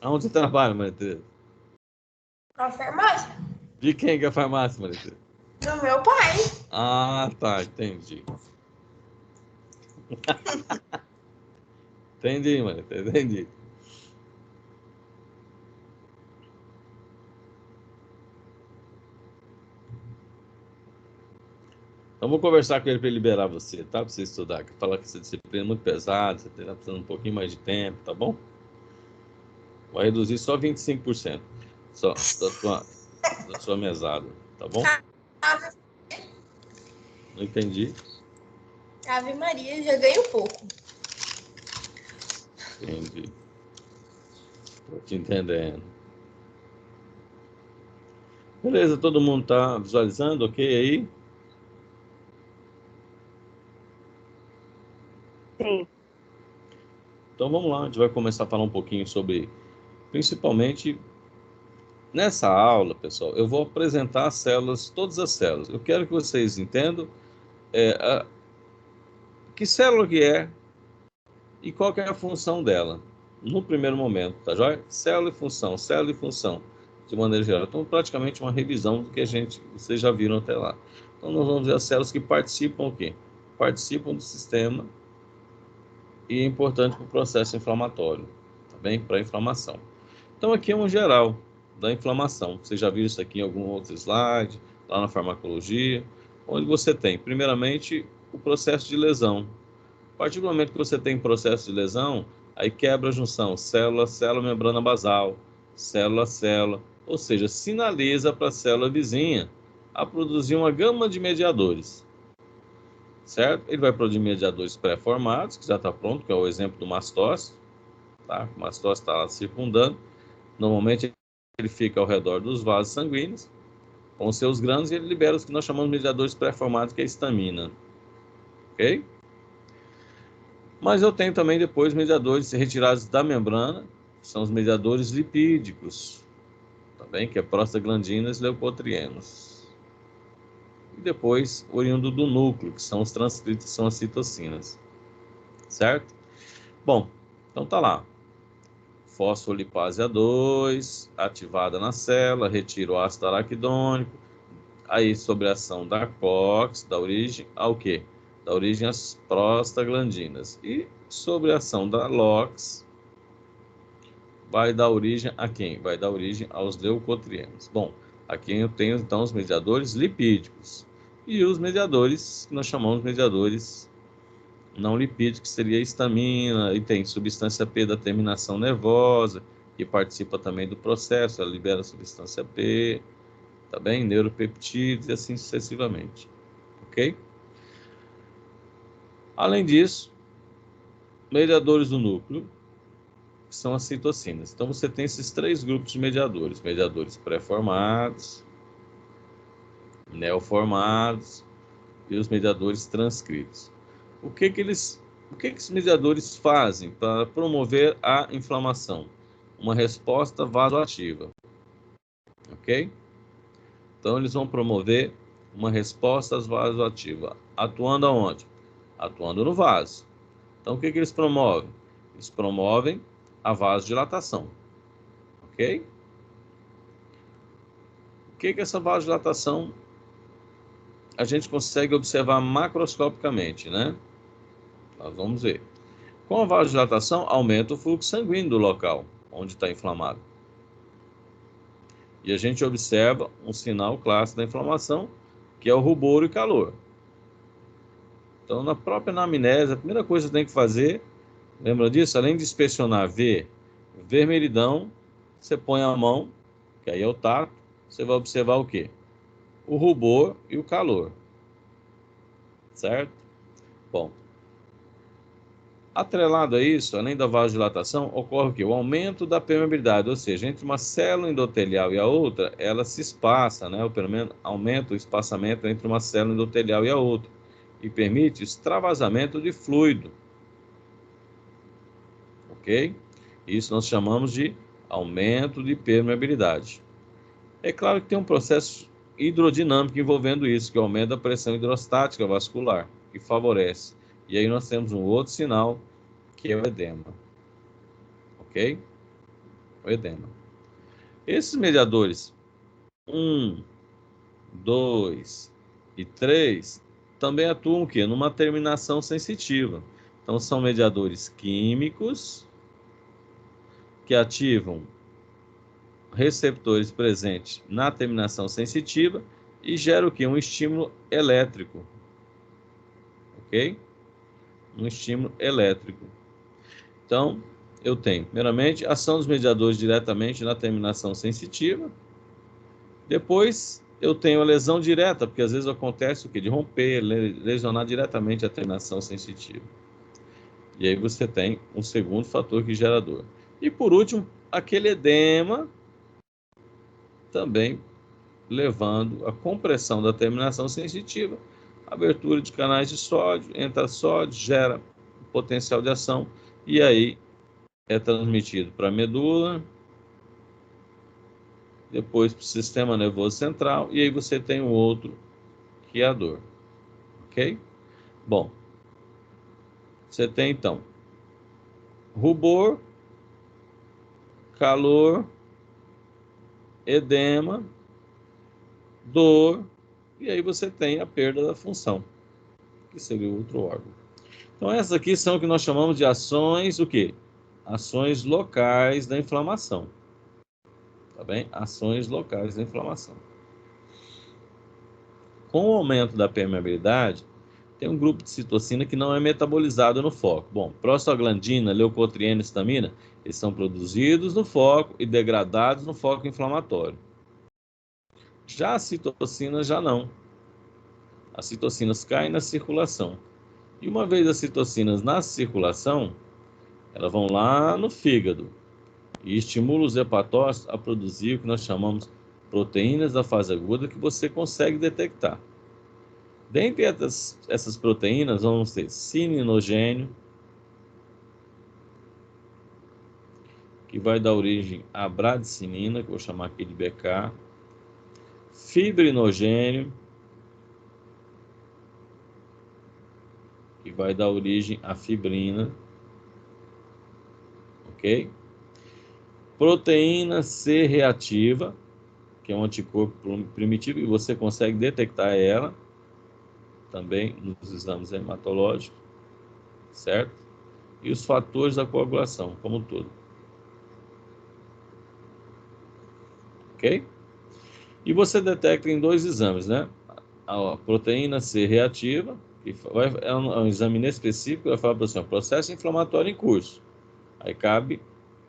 Aonde você trabalha, Maria Tereza? Na farmácia. De quem que é a farmácia, Maria Tereza? Do meu pai. Ah, tá, entendi. Entendi, Maria Tereza, entendi. Então, vou conversar com ele para ele liberar você, tá? Para você estudar. Que falar que essa disciplina é muito pesada, você está precisando um pouquinho mais de tempo, tá bom? Vai reduzir só 25%. Só da sua mesada, tá bom? Ave, Não entendi. Ave Maria, já ganho pouco. Entendi. Tô te entendendo. Beleza, todo mundo tá visualizando, ok aí? Sim. Então vamos lá, a gente vai começar a falar um pouquinho sobre, principalmente nessa aula, pessoal, eu vou apresentar as células, todas as células. Eu quero que vocês entendam que célula que é e qual que é a função dela, no primeiro momento, tá joia? Célula e função, de maneira geral. Então, praticamente uma revisão do que vocês já viram até lá. Então, nós vamos ver as células que participam o quê? Participam do sistema e é importante para o processo inflamatório, tá bem? Para a inflamação. Então, aqui é um geral da inflamação. Você já viu isso aqui em algum outro slide, lá na farmacologia, onde você tem, primeiramente, o processo de lesão. A partir do momento que você tem processo de lesão, aí quebra a junção célula-célula, membrana basal, célula-célula, ou seja, sinaliza para a célula vizinha a produzir uma gama de mediadores, certo? Ele vai produzir mediadores pré-formados, que já está pronto, que é o exemplo do mastócito, tá? O mastócito está lá circundando. Normalmente ele fica ao redor dos vasos sanguíneos, com seus grãos, e ele libera os que nós chamamos de mediadores pré-formados, que é a histamina, ok? Mas eu tenho também depois mediadores retirados da membrana, que são os mediadores lipídicos, também, que é prostaglandinas e leucotrienos. E depois, oriundo do núcleo, que são os transcritos, que são as citocinas, certo? Bom, então tá lá. Fosfolipase A2, ativada na célula, retira o ácido araquidônico, aí sobre a ação da COX, da origem ao quê? Da origem às prostaglandinas. E sobre a ação da LOX, vai dar origem a quem? Vai dar origem aos leucotrienos. Bom, aqui eu tenho então os mediadores lipídicos e os mediadores que nós chamamos de mediadores não lipídicos, que seria a histamina, e tem substância P da terminação nervosa, que participa também do processo, ela libera a substância P, tá bem? Neuropeptídeos e assim sucessivamente, ok? Além disso, mediadores do núcleo, que são as citocinas. Então, você tem esses três grupos de mediadores: mediadores pré-formados, neoformados e os mediadores transcritos. O que que esses mediadores fazem para promover a inflamação? Uma resposta vasoativa, ok? Então, eles vão promover uma resposta vasoativa, atuando aonde? Atuando no vaso. Então, o que eles promovem? Eles promovem a vasodilatação, ok? O que essa vasodilatação a gente consegue observar macroscopicamente, né? Nós vamos ver. Com a vasodilatação, aumenta o fluxo sanguíneo do local onde está inflamado. E a gente observa um sinal clássico da inflamação, que é o rubor e calor. Então, na própria anamnese, a primeira coisa que você tem que fazer, lembra disso? Além de inspecionar, ver vermelhidão, você põe a mão, que aí é o tato, você vai observar o quê? O rubor e o calor, certo? Bom, atrelado a isso, além da vasodilatação, ocorre o quê? O aumento da permeabilidade, ou seja, entre uma célula endotelial e a outra, ela se espaça, né? Ou pelo menos aumenta o espaçamento entre uma célula endotelial e a outra, e permite o extravasamento de fluido, ok? Isso nós chamamos de aumento de permeabilidade. É claro que tem um processo hidrodinâmico envolvendo isso, que aumenta a pressão hidrostática vascular, que favorece. E aí nós temos um outro sinal, que é o edema. Ok? o edema. Esses mediadores 1, 2 e 3 também atuam o quê? Numa terminação sensitiva. Então, são mediadores químicos que ativam receptores presentes na terminação sensitiva e geram o quê? Um estímulo elétrico. Ok? Um estímulo elétrico. Então, eu tenho, primeiramente, ação dos mediadores diretamente na terminação sensitiva. Depois, eu tenho a lesão direta, porque às vezes acontece o quê? De romper, lesionar diretamente a terminação sensitiva. E aí você tem um segundo fator que gera dor. E por último, aquele edema também levando a compressão da terminação sensitiva, abertura de canais de sódio, entra sódio, gera potencial de ação, e aí é transmitido para a medula, depois para o sistema nervoso central, e aí você tem um outro que é a dor. Ok? Bom, você tem então rubor, calor, edema, dor, e aí você tem a perda da função, que seria o outro órgão. Então essas aqui são o que nós chamamos de ações, o quê? Ações locais da inflamação. Tá bem? Ações locais da inflamação. Com o aumento da permeabilidade, tem um grupo de citocina que não é metabolizado no foco. Bom, prostaglandina, leucotriena e histamina, eles são produzidos no foco e degradados no foco inflamatório. Já as citocinas já não. As citocinas caem na circulação. E uma vez as citocinas na circulação, elas vão lá no fígado e estimulam os hepatócitos a produzir o que nós chamamos proteínas da fase aguda que você consegue detectar. Dentre essas proteínas, vamos ter cininogênio, que vai dar origem à bradicinina, que eu vou chamar aqui de BK, fibrinogênio, que vai dar origem à fibrina, ok? Proteína C reativa, que é um anticorpo primitivo, e você consegue detectar ela também nos exames hematológicos, certo? E os fatores da coagulação, como um todo. Ok? E você detecta em 2 exames, né? A proteína C reativa, que é um exame inespecífico, vai falar para você, processo inflamatório em curso. Aí cabe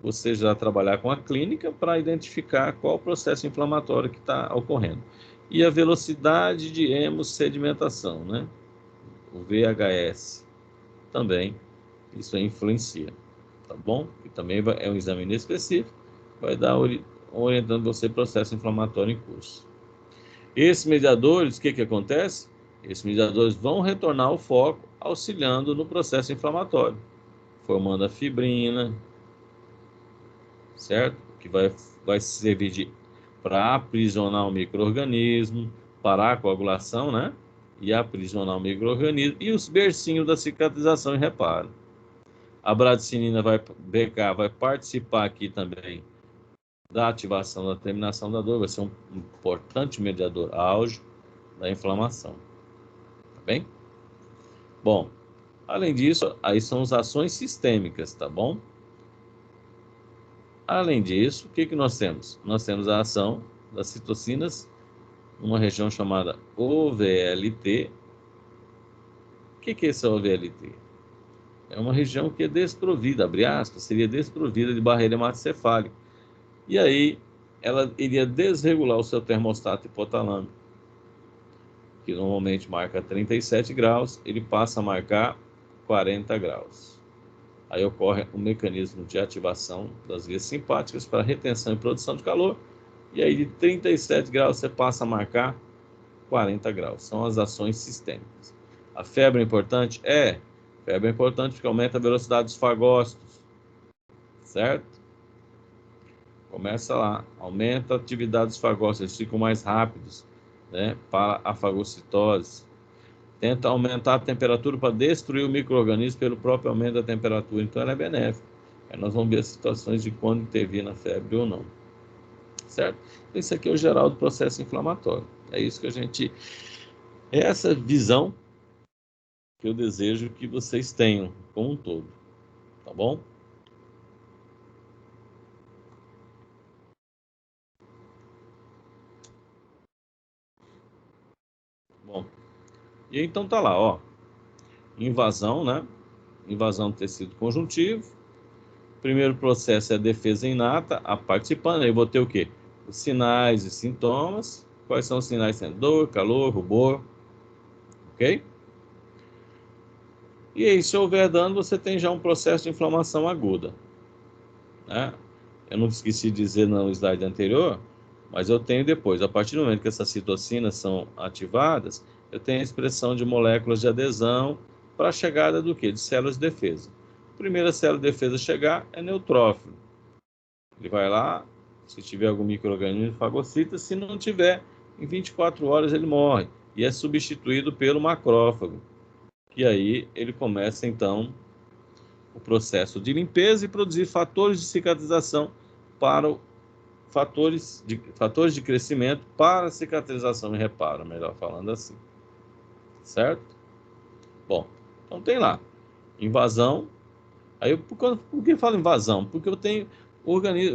você já trabalhar com a clínica para identificar qual o processo inflamatório que está ocorrendo. E a velocidade de hemossedimentação, né? O VHS também, isso influencia, tá bom? E também é um exame inespecífico, vai dar orientando você processo inflamatório em curso. Esses mediadores, o que acontece? Esses mediadores vão retornar ao foco, auxiliando no processo inflamatório, formando a fibrina, certo? Que vai servir para aprisionar o micro-organismo, parar a coagulação, né? E aprisionar o micro-organismo, e os bercinhos da cicatrização e reparo. A bradicinina BK vai participar aqui também da ativação da terminação da dor, vai ser um importante mediador áugico da inflamação. Tá bem? Bom, além disso, aí são as ações sistêmicas, tá bom? Além disso, o que nós temos? Nós temos a ação das citocinas numa região chamada OVLT. O que é essa OVLT? É uma região que é desprovida, abre aspas, seria desprovida de barreira hematocefálica. E aí, ela iria desregular o seu termostato hipotalâmico, que normalmente marca 37 graus, ele passa a marcar 40 graus. Aí ocorre um mecanismo de ativação das vias simpáticas para retenção e produção de calor, e aí de 37 graus você passa a marcar 40 graus. São as ações sistêmicas. A febre é importante? Febre é importante porque aumenta a velocidade dos fagócitos, certo? Começa lá, aumenta a atividade dos fagócitos, eles ficam mais rápidos, né, para a fagocitose. Tenta aumentar a temperatura para destruir o micro-organismo pelo próprio aumento da temperatura, então ela é benéfica. Aí nós vamos ver as situações de quando intervir na febre ou não. Certo? Esse aqui é o geral do processo inflamatório. É isso que a gente... É essa visão que eu desejo que vocês tenham como um todo. Tá bom? Bom. E então tá lá, ó. Invasão, né? Invasão do tecido conjuntivo. Primeiro processo é a defesa inata, a participando. Aí vou ter o quê? Os sinais e sintomas. Quais são os sinais? Dor, calor, rubor. Ok? E aí, se houver dano, você tem já um processo de inflamação aguda. Né? Eu não esqueci de dizer no slide anterior, mas eu tenho depois, a partir do momento que essas citocinas são ativadas, eu tenho a expressão de moléculas de adesão para a chegada do quê? De células de defesa. A primeira célula de defesa a chegar é neutrófilo. Ele vai lá, se tiver algum micro-organismo, fagocita, se não tiver, em 24 horas ele morre e é substituído pelo macrófago. E aí ele começa então o processo de limpeza e produzir fatores de cicatrização para fatores de crescimento para cicatrização e reparo, melhor falando assim. Certo? Bom, então tem lá invasão. Aí por que falo invasão? Porque eu tenho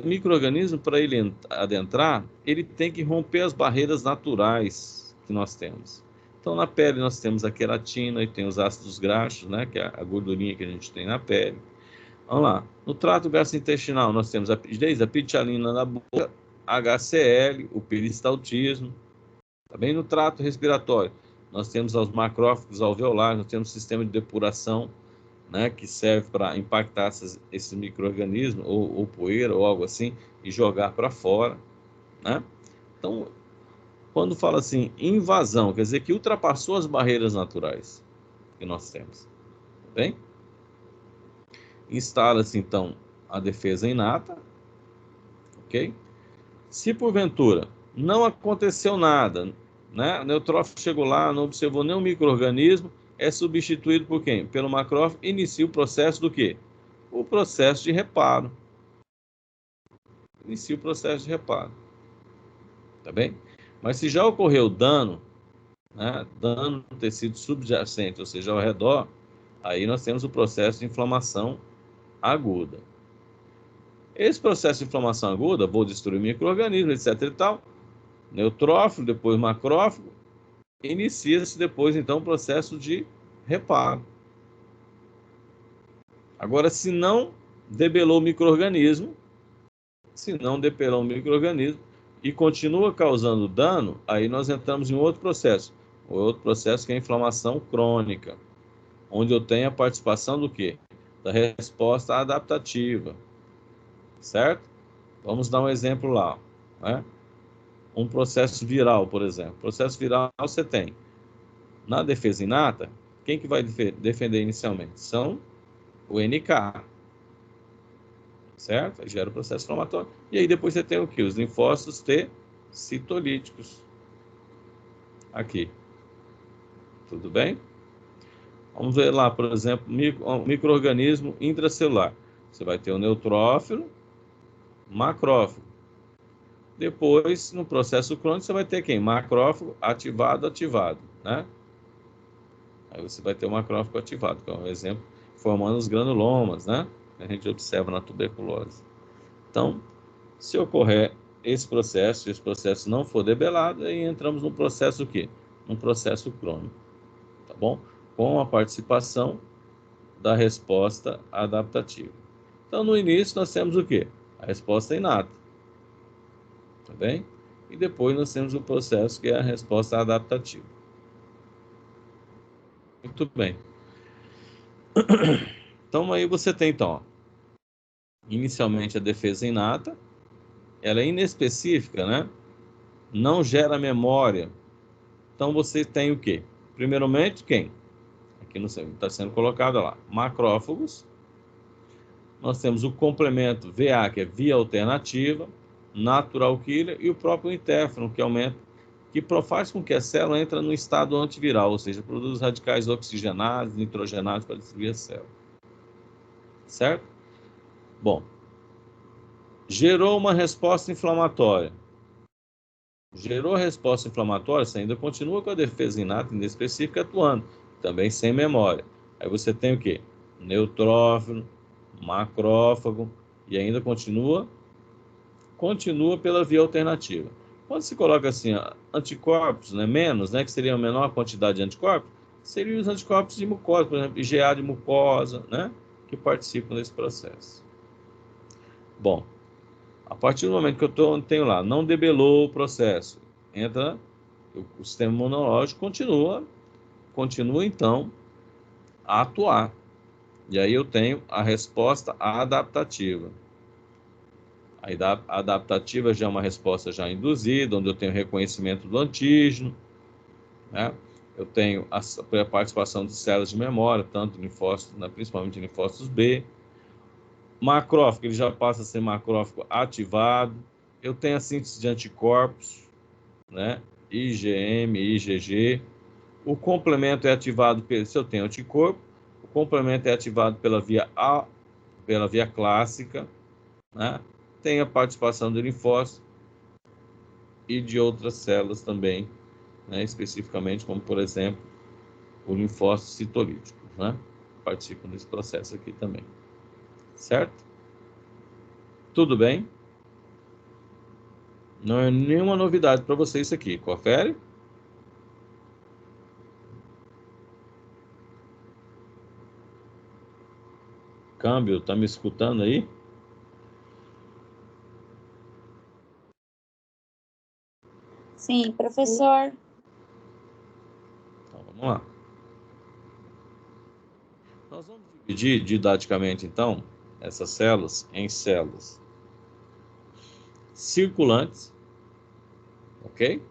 micro-organismo, para ele adentrar, ele tem que romper as barreiras naturais que nós temos. Então, na pele nós temos a queratina e tem os ácidos graxos, né, que é a gordurinha que a gente tem na pele. Vamos lá. No trato gastrointestinal, nós temos desde a pitialina na boca, HCl, o peristaltismo. Também no trato respiratório, nós temos os macrófagos alveolares, nós temos o sistema de depuração, né, que serve para impactar esses micro-organismos, ou poeira, ou algo assim, e jogar para fora. Né? Então, quando fala assim, invasão, quer dizer que ultrapassou as barreiras naturais que nós temos. Bem? Instala-se, então, a defesa inata, ok? Se, porventura, não aconteceu nada, né? O neutrófilo chegou lá, não observou nenhum micro-organismo, é substituído por quem? Pelo macrófago, inicia o processo do quê? O processo de reparo. Inicia o processo de reparo. Tá bem? Mas se já ocorreu dano, né? Dano no tecido subjacente, ou seja, ao redor, aí nós temos o processo de inflamação aguda. Esse processo de inflamação aguda, vou destruir micro-organismos, etc e tal, neutrófilo, depois macrófago, inicia-se depois, então, o processo de reparo. Agora, se não debelou o micro-organismo, e continua causando dano, aí nós entramos em outro processo que é a inflamação crônica, onde eu tenho a participação do quê? Da resposta adaptativa, certo? Vamos dar um exemplo lá, né? Um processo viral, por exemplo. Processo viral você tem na defesa inata, quem que vai defender inicialmente? São o NK, certo? Aí gera o processo inflamatório. E aí depois você tem o quê? Os linfócitos T citolíticos. Aqui. Tudo bem? Vamos ver lá, por exemplo, micro-organismo intracelular. Você vai ter o neutrófilo, macrófago. Depois, no processo crônico, você vai ter quem? Macrófago ativado, né? Aí você vai ter o macrófago ativado, que é um exemplo, formando os granulomas, né? Que a gente observa na tuberculose. Então, se ocorrer esse processo não for debelado, aí entramos no processo o quê? Um processo crônico, tá bom? Com a participação da resposta adaptativa. Então, no início, nós temos o quê? A resposta inata, tá bem? E depois nós temos o processo que é a resposta adaptativa. Muito bem. Então, aí você tem, então, ó, inicialmente a defesa inata, ela é inespecífica, né? Não gera memória. Então, você tem o quê? Primeiramente, quem? Aqui está sendo colocado lá, macrófagos. Nós temos o complemento VA, que é via alternativa, natural killer, e o próprio interferon, que aumenta, que faz com que a célula entre no estado antiviral, ou seja, produz radicais oxigenados, nitrogenados para destruir a célula. Certo? Bom, gerou uma resposta inflamatória. Gerou a resposta inflamatória, você ainda continua com a defesa inata e inespecífica atuando, também sem memória. Aí você tem o quê? Neutrófilo, macrófago, e ainda continua pela via alternativa. Quando se coloca assim, anticorpos, né, menos, né, que seria a menor quantidade de anticorpos, seriam os anticorpos de mucosa, por exemplo, IgA de mucosa, né, que participam desse processo. Bom, a partir do momento que eu tenho lá, não debelou o processo, entra o sistema imunológico, continua então a atuar. E aí eu tenho a resposta adaptativa. A adaptativa já é uma resposta já induzida, onde eu tenho reconhecimento do antígeno, né? Eu tenho a participação de células de memória, tanto linfócitos, né, principalmente linfócitos B. Macrófago, ele já passa a ser macrófago ativado. Eu tenho a síntese de anticorpos, né? IgM, IgG. O complemento é ativado, se eu tenho anticorpo, o complemento é ativado pela via clássica, né? Tem a participação do linfócito e de outras células também, né? Especificamente, como por exemplo, o linfócito citolítico, né? Participam desse processo aqui também. Certo? Tudo bem? Não é nenhuma novidade para você isso aqui. Confere? Câmbio, tá me escutando aí? Sim, professor. Então, vamos lá. Nós vamos dividir didaticamente, então, essas células em células circulantes, ok?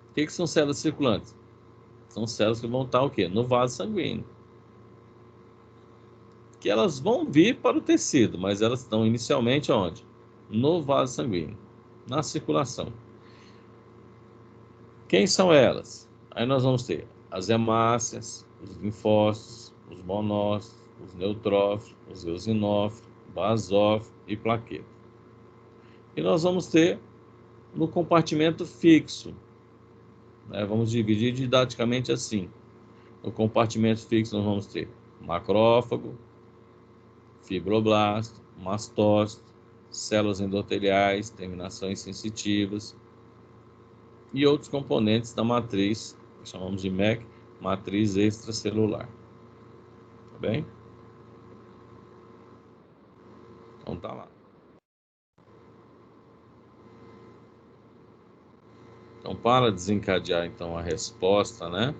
O que são células circulantes? São células que vão estar o quê? No vaso sanguíneo. Que elas vão vir para o tecido, mas elas estão inicialmente onde? No vaso sanguíneo, na circulação. Quem são elas? Aí nós vamos ter as hemácias, os linfócitos, os monócitos, os neutrófilos, os eosinófilos, basófilos e plaquetas. E nós vamos ter no compartimento fixo, né? Vamos dividir didaticamente assim. No compartimento fixo nós vamos ter macrófago, fibroblasto, mastócito, células endoteliais, terminações sensitivas e outros componentes da matriz, que chamamos de MEC, matriz extracelular. Tá bem? Então tá lá. Então, para desencadear então a resposta, né?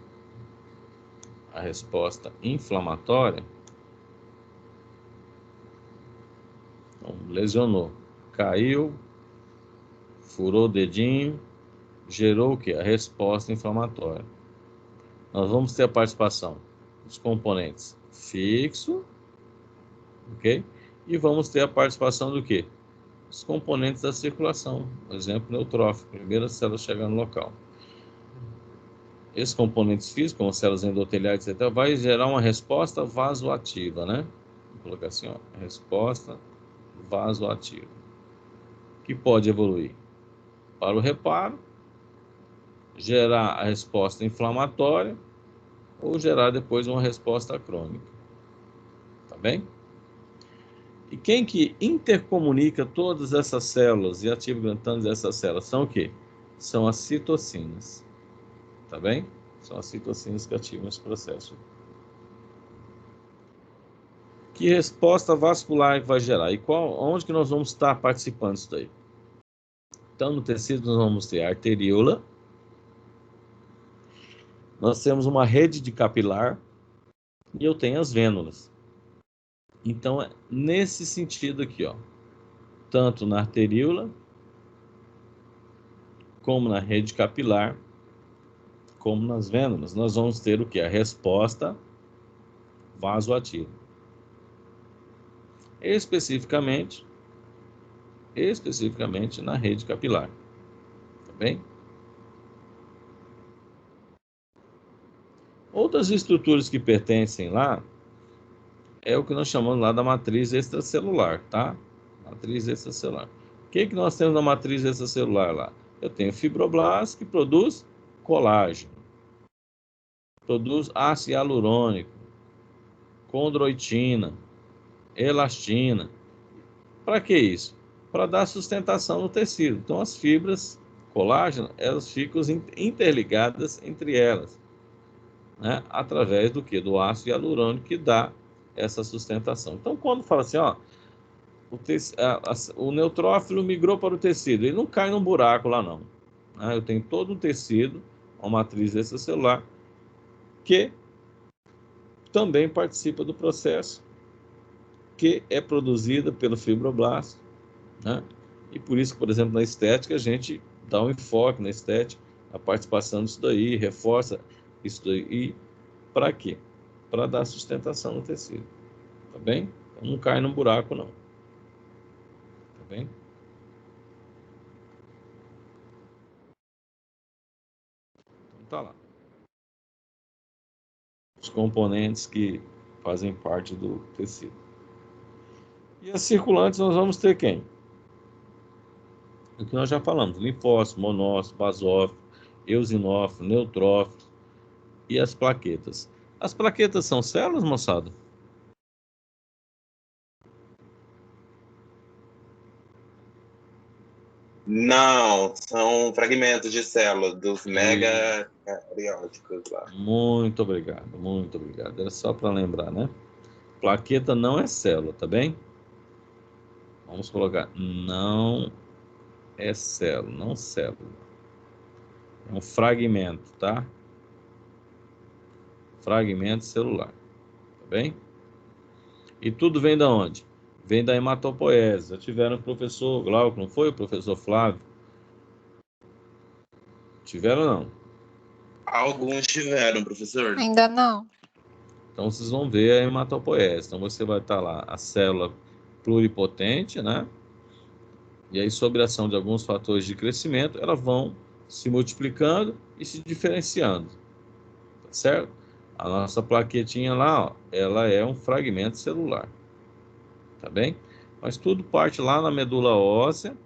A resposta inflamatória, então, lesionou, caiu, furou o dedinho, gerou o quê? A resposta inflamatória. Nós vamos ter a participação dos componentes fixo, ok? E vamos ter a participação do quê? Os componentes da circulação, por exemplo, neutrófilo, primeira célula chegar no local. Esses componentes físicos, como células endoteliais, etc., vai gerar uma resposta vasoativa, né? Vou colocar assim, ó, resposta vasoativa, que pode evoluir para o reparo, gerar a resposta inflamatória ou gerar depois uma resposta crônica. Tá bem? E quem que intercomunica todas essas células e ativa grantantes dessas células são o quê? São as citocinas. Tá bem? São as citocinas que ativam esse processo. Que resposta vascular vai gerar? E onde que nós vamos estar participando disso daí? Então, no tecido nós vamos ter a arteríola, nós temos uma rede de capilar e eu tenho as vênulas. Então, é nesse sentido aqui, ó, tanto na arteríola, como na rede capilar, como nas vênulas, nós vamos ter o que? A resposta vasoativa. Especificamente na rede capilar. Tá bem? Outras estruturas que pertencem lá é o que nós chamamos lá da matriz extracelular, tá? Matriz extracelular. O que nós temos na matriz extracelular lá? Eu tenho fibroblasto que produz colágeno, produz ácido hialurônico, condroitina, elastina. Para que isso? Para dar sustentação no tecido. Então, as fibras colágeno, elas ficam interligadas entre elas, né? Através do que? Do ácido hialurônico que dá essa sustentação. Então, quando fala assim, ó, o neutrófilo migrou para o tecido, ele não cai num buraco lá, não. Eu tenho todo um tecido, uma matriz extracelular, que também participa do processo, que é produzida pelo fibroblasto, né? E por isso, por exemplo, na estética, a gente dá um enfoque na estética, a participação disso daí, reforça isso daí. Para quê? Para dar sustentação no tecido. Tá bem? Então, não cai num buraco, não. Tá bem? Então, tá lá. Os componentes que fazem parte do tecido. E as circulantes nós vamos ter quem? O que nós já falamos, linfócito, monócito, basófilo, eosinófilo, neutrófilo e as plaquetas. As plaquetas são células, moçada? Não, são fragmentos de célula dos E megacarióticos lá. muito obrigado, muito obrigado. Era só para lembrar, né? Plaqueta não é célula, tá bem? Vamos colocar, não é célula, não célula. É um fragmento, tá? Fragmento celular, tá bem? E tudo vem da onde? Vem da hematopoese. Já tiveram o professor Glauco, não foi? O professor Flávio? Tiveram não? Alguns tiveram, professor. Ainda não. Então vocês vão ver a hematopoese. Então você vai estar lá a célula pluripotente, né? E aí, sob a ação de alguns fatores de crescimento, elas vão se multiplicando e se diferenciando, tá certo? A nossa plaquetinha lá, ó, ela é um fragmento celular, tá bem? Mas tudo parte lá na medula óssea,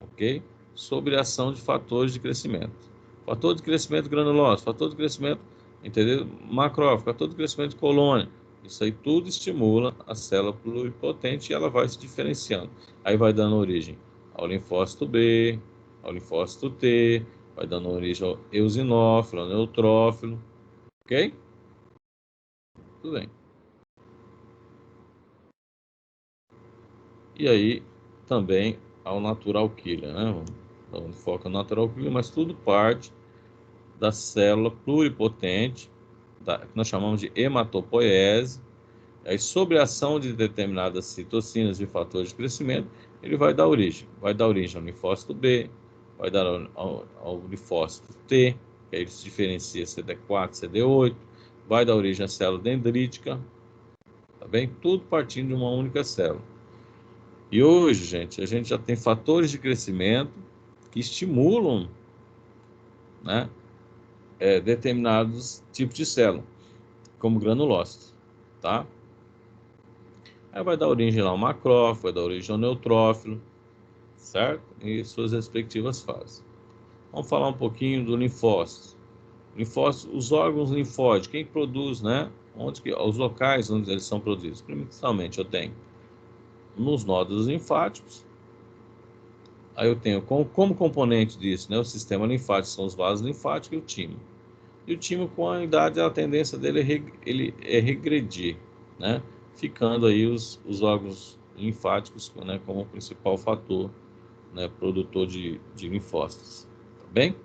ok? Sob a ação de fatores de crescimento. Fator de crescimento granulócio, fator de crescimento, entendeu? Macrófago, fator de crescimento de colônia. Isso aí tudo estimula a célula pluripotente e ela vai se diferenciando. Aí vai dando origem ao linfócito B, ao linfócito T, vai dando origem ao eosinófilo, ao neutrófilo, ok? Tudo bem. E aí também ao natural killer, né? Então, foca no natural killer, mas tudo parte da célula pluripotente, que nós chamamos de hematopoiese. Aí, sob a ação de determinadas citocinas e fatores de crescimento, ele vai dar origem ao linfócito B, vai dar ao linfócito T, que aí ele se diferencia CD4, CD8, vai dar origem à célula dendrítica, tá bem? Tudo partindo de uma única célula. E hoje, gente, a gente já tem fatores de crescimento que estimulam, né, determinados tipos de célula, como granulócitos, tá? Aí vai dar origem ao macrófago, vai dar origem ao neutrófilo, certo? E suas respectivas fases. Vamos falar um pouquinho do linfócito. Linfócito, os órgãos linfóides, quem produz, né? Os locais onde eles são produzidos. Principalmente eu tenho nos nódulos linfáticos. Aí eu tenho como componente disso, né? O sistema linfático são os vasos linfáticos e o timo. E o timo, com a idade, a tendência dele é regredir, né? Ficando aí os órgãos linfáticos, né, como o principal fator, né, produtor de linfócitos, tá bem?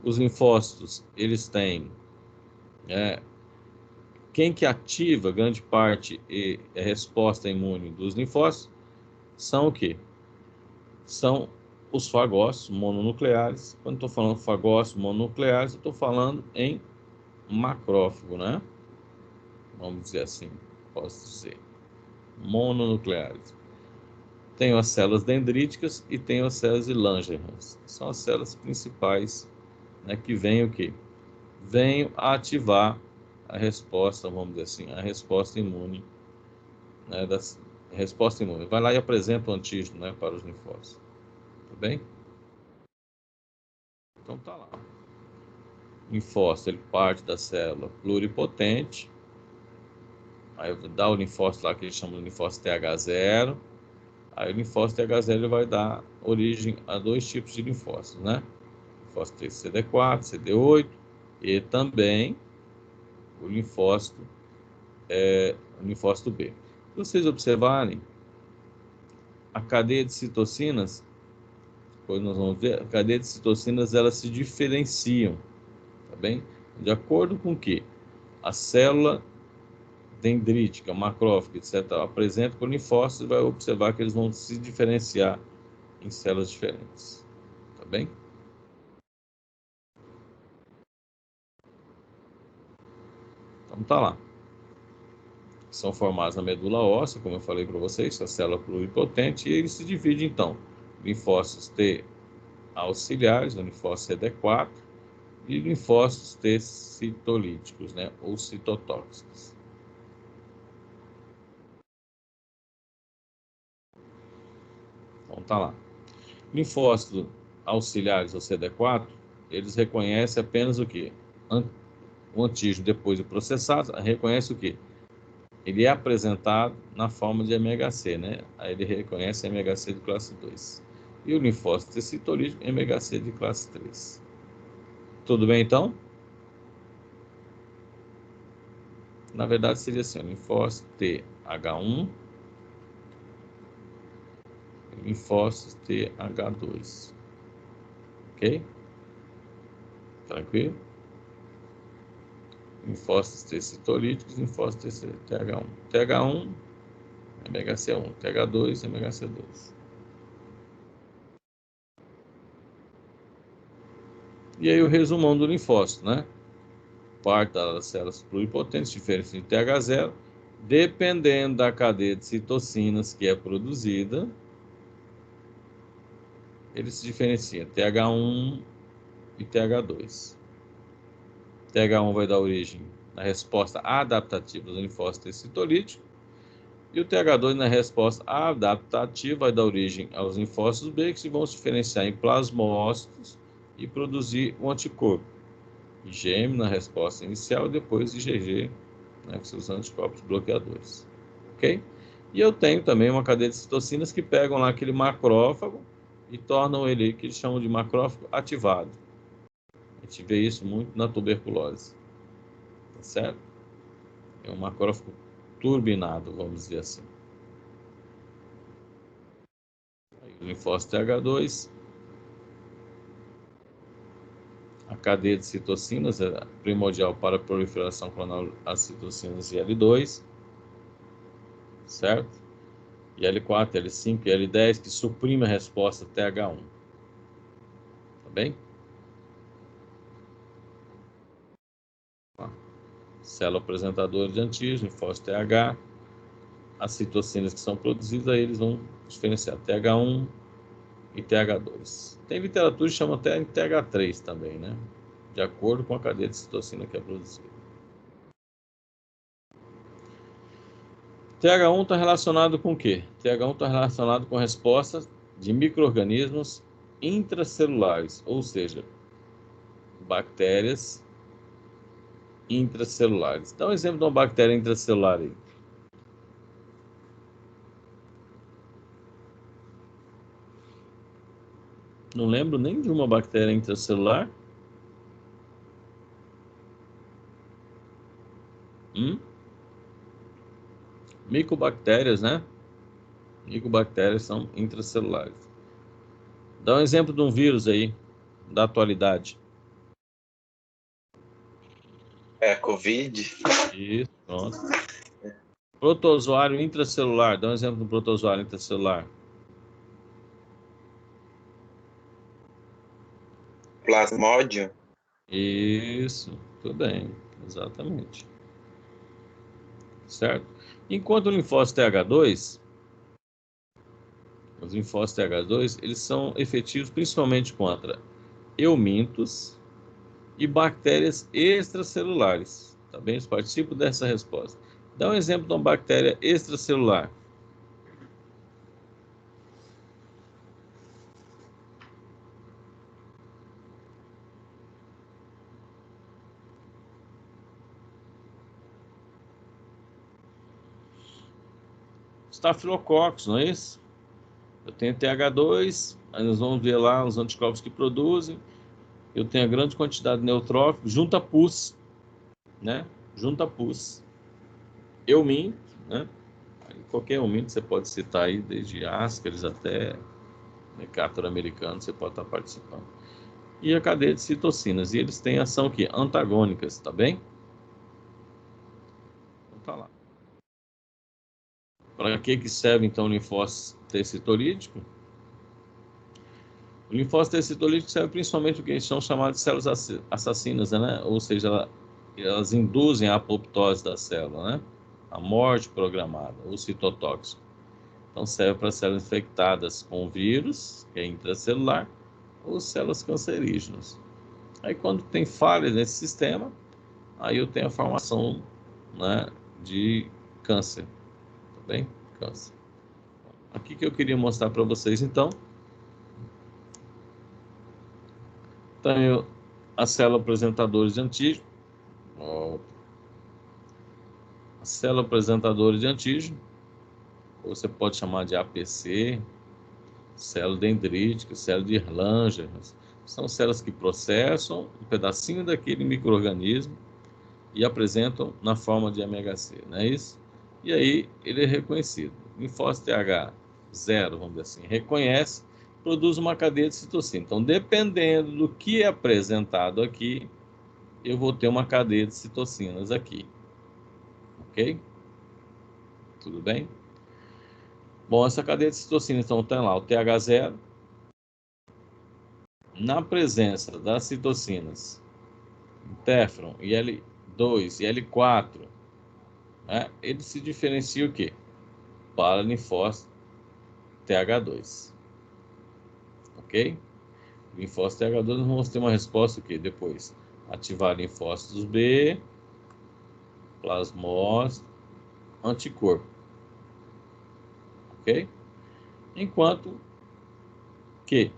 Os linfócitos, eles têm, quem que ativa grande parte e a resposta imune dos linfócitos são o quê? São os fagócitos mononucleares. Quando estou falando fagócitos mononucleares, eu estou falando em macrófago, né? Vamos dizer assim, posso dizer, mononucleares. Tenho as células dendríticas e tenho as células de Langerhans. São as células principais, né, que vêm o quê? Vêm ativar a resposta, vamos dizer assim, a resposta imune, né, resposta imune. Vai lá e apresenta o antígeno, né, para os linfócitos. Tá bem? Então tá lá. O linfócito, ele parte da célula pluripotente, aí dá o linfócito lá que eles chamam de linfócito TH0, aí o linfócito TH0 ele vai dar origem a dois tipos de linfócitos, né? Linfócito CD4, CD8 e também o linfócito B. Se vocês observarem, a cadeia de citocinas, depois nós vamos ver, a cadeia de citocinas elas se diferenciam, tá bem? De acordo com que a célula dendrítica, macrófaga, etc., apresenta com linfócitos, vai observar que eles vão se diferenciar em células diferentes, tá bem? Então tá lá. São formados na medula óssea, como eu falei para vocês, a célula pluripotente, e eles se dividem então, linfócitos T auxiliares, o linfócito CD4, e linfócitos T citolíticos, né, ou citotóxicos. Então tá lá. Linfócitos auxiliares, ou CD4, eles reconhecem apenas o quê? O antígeno, depois de processado, reconhece o quê? Ele é apresentado na forma de MHC, né? Aí ele reconhece MHC de classe 2. E o linfócito citolítico, MHC de classe 3. Tudo bem, então? Na verdade, seria assim, o linfócito TH1, linfócito TH2. Ok? Tranquilo? Linfócitos T citolíticos, linfócitos TH1. TH1, MHC1. TH2, MHC2. E aí o resumão do linfócito, né? Parte das células pluripotentes, diferente de TH0, dependendo da cadeia de citocinas que é produzida, ele se diferencia TH1 e TH2. TH1 vai dar origem na resposta adaptativa do linfócito citolítico, e o TH2 na resposta adaptativa vai dar origem aos linfócitos B, que se vão se diferenciar em plasmócitos e produzir um anticorpo. IgM na resposta inicial e depois IgG, né, que são os anticorpos bloqueadores. Ok? E eu tenho também uma cadeia de citocinas que pegam lá aquele macrófago e tornam ele, que eles chamam de macrófago ativado. A gente vê isso muito na tuberculose. Tá certo? É um macrófago turbinado, vamos dizer assim. Aí, o linfócito TH2, a cadeia de citocinas é primordial para a proliferação clonal das citocinas IL2, certo? E L4, L5 e L10 que suprime a resposta TH1. Tá bem? Célula apresentadora de antígeno, linfócito TH, as citocinas que são produzidas, aí eles vão diferenciar TH1 e TH2. Tem literatura que chama até TH3 também, né? De acordo com a cadeia de citocina que é produzida. TH1 está relacionado com o quê? TH1 está relacionado com respostas de micro-organismos intracelulares, ou seja, bactérias intracelulares. Dá um exemplo de uma bactéria intracelular aí. Não lembro nem de uma bactéria intracelular. Micobactérias, né? Micobactérias são intracelulares. Dá um exemplo de um vírus aí, da atualidade. Covid. Isso, pronto. Protozoário intracelular. Dá um exemplo de um protozoário intracelular. Plasmódio. Isso, tudo bem, exatamente. Certo? Enquanto o linfócito TH2, os linfócitos TH2, eles são efetivos principalmente contra eumintos e bactérias extracelulares, tá bem? Eles participam dessa resposta. Dá um exemplo de uma bactéria extracelular. Estafilococcus, não é isso? Eu tenho TH2, aí nós vamos ver lá os anticorpos que produzem. Eu tenho a grande quantidade de neutrófilos, junta pus, né? Junta pus. Eumin, né? Qualquer eumin que você pode citar aí, desde Ascaris até Mercator americano, você pode estar participando. E a cadeia de citocinas. E eles têm ação aqui, antagônicas, tá bem? Então tá lá. Para que serve então o linfócito T citolítico? O linfócito T citolítico serve principalmente o que são chamadas de células assassinas, né? Ou seja, elas induzem a apoptose da célula, né? A morte programada, o citotóxico. Então serve para células infectadas com vírus, que é intracelular, ou células cancerígenas. Aí quando tem falha nesse sistema, aí eu tenho a formação, né, de câncer, tá bem? Câncer. Aqui que eu queria mostrar para vocês, então. Tenho a célula apresentadora de antígeno. A célula apresentadora de antígeno, ou você pode chamar de APC, célula dendrítica, célula de Erlanger. São células que processam um pedacinho daquele micro-organismo e apresentam na forma de MHC, não é isso? E aí ele é reconhecido. Linfócito TH0, vamos dizer assim, reconhece, produz uma cadeia de citocina. Então, dependendo do que é apresentado aqui, eu vou ter uma cadeia de citocinas aqui. Ok? Tudo bem? Bom, essa cadeia de citocinas, então, tem lá o TH0. Na presença das citocinas, interferon, IL-2 e L4, né, ele se diferencia o quê? Para linfócito TH2. Ok? Linfócito TH2, nós vamos ter uma resposta o quê? Depois, ativar linfócitos B, plasmócito, anticorpo. Ok? Enquanto que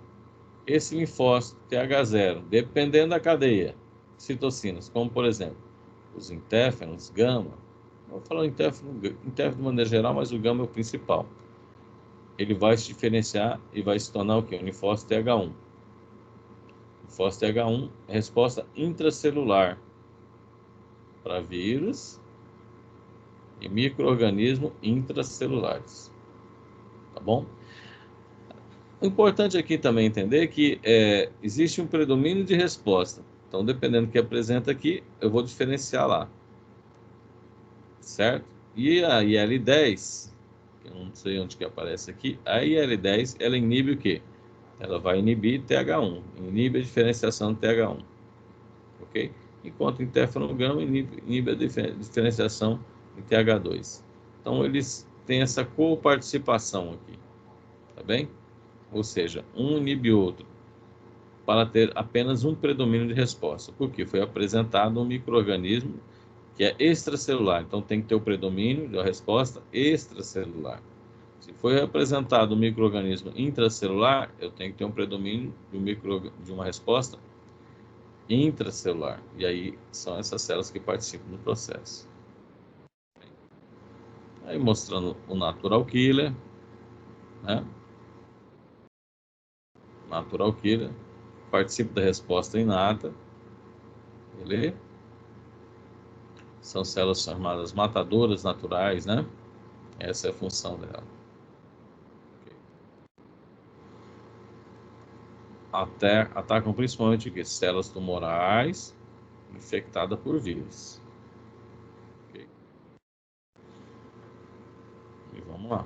esse linfócito TH0, dependendo da cadeia, citocinas, como por exemplo, os interferons, gama, vou falar interferon de maneira geral, mas o gama é o principal. Ele vai se diferenciar e vai se tornar o quê? O linfócito TH1. Linfócito TH1 é resposta intracelular para vírus e micro-organismos intracelulares. Tá bom? O importante aqui também entender que existe um predomínio de resposta. Então, dependendo do que apresenta aqui, eu vou diferenciar lá. Certo? E a IL-10, que eu não sei onde que aparece aqui, a IL-10, ela inibe o quê? Ela vai inibir TH1, inibe a diferenciação do TH1. Ok? Enquanto o interferon gama inibe a diferenciação em TH2. Então, eles têm essa coparticipação aqui. Tá bem? Ou seja, um inibe o outro para ter apenas um predomínio de resposta. Porque foi apresentado um micro-organismo que é extracelular. Então, tem que ter o predomínio da resposta extracelular. Se foi apresentado um micro-organismo intracelular, eu tenho que ter um predomínio de uma resposta intracelular. E aí são essas células que participam do processo. Aí mostrando o natural killer, né? Natural killer participa da resposta inata. Beleza? São células chamadas matadoras naturais, né? Essa é a função dela. Atacam principalmente aqui, células tumorais infectadas por vírus. Okay. E vamos lá.